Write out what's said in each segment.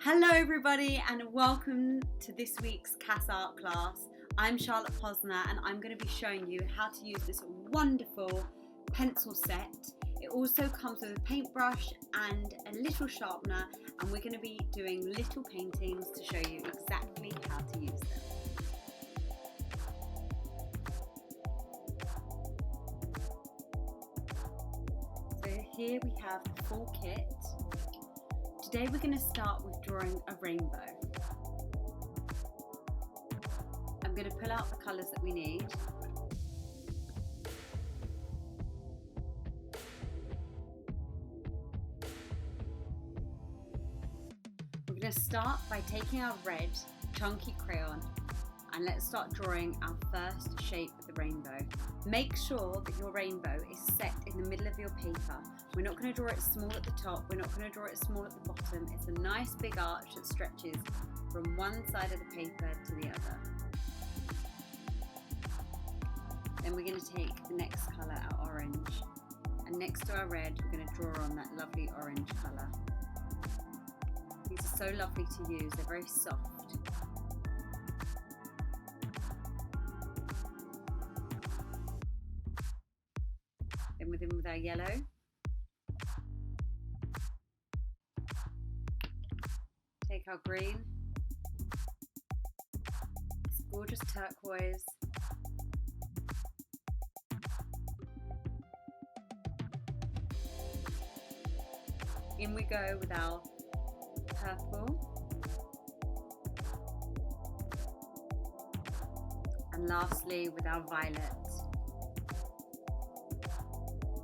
Hello everybody and welcome to this week's CAS art class. I'm Charlotte Posner and I'm going to be showing you how to use this wonderful pencil set. It also comes with a paintbrush and a little sharpener, and we're going to be doing little paintings to show you exactly how to use them. So here we have the full kit. Today we're going to start with drawing a rainbow. I'm going to pull out the colours that we need. We're going to start by taking our red chunky crayon and let's start drawing our first shape of the rainbow. Make sure that your rainbow is set in the middle of your paper. We're not going to draw it small at the top, we're not going to draw it small at the bottom. It's a nice big arch that stretches from one side of the paper to the other. Then we're going to take the next colour, our orange, and next to our red we're going to draw on that lovely orange colour. These are so lovely to use, they're very soft. Then with our yellow, take our green, this gorgeous turquoise, in we go with our purple, and lastly with our violet.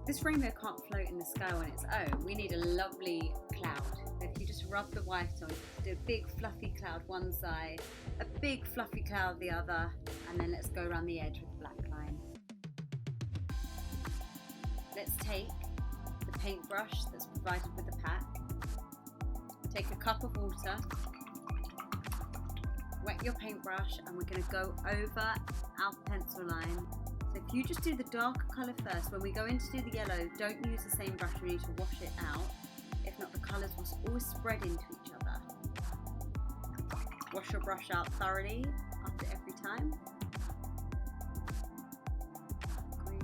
This rainbow can't float in the sky on its own. We need a lovely cloud. If you just rub the white on, do a big fluffy cloud one side, a big fluffy cloud the other, and then let's go around the edge with the black line. Let's take the paintbrush that's provided with the pack, take a cup of water, wet your paintbrush, and we're going to go over our pencil line. So if you just do the darker colour first, when we go in to do the yellow, don't use the same brush, we need to wash it out. If not, the colours will always spread into each other. Wash your brush out thoroughly after every time. Green.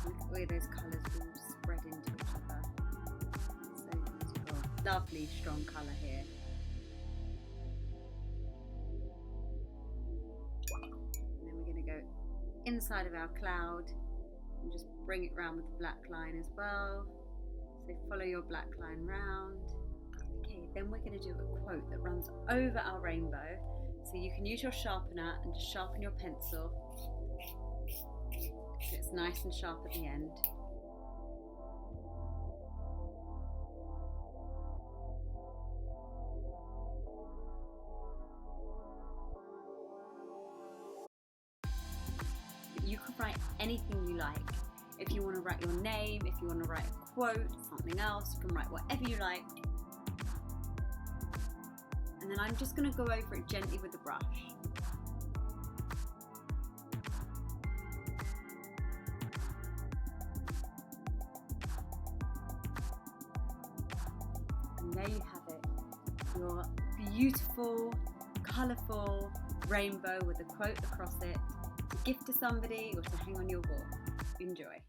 Look at the way those colours will spread into each other. So beautiful. Lovely strong colour here. Inside of our cloud and just bring it round with the black line as well. So follow your black line round. Okay, then we're going to do a quote that runs over our rainbow. So you can use your sharpener and just sharpen your pencil so it's nice and sharp at the end. You can write anything you like. If you want to write your name, if you want to write a quote, something else, you can write whatever you like. And then I'm just going to go over it gently with the brush. And there you have it. Your beautiful, colourful rainbow with a quote across it. To gift to somebody or to hang on your wall. Enjoy.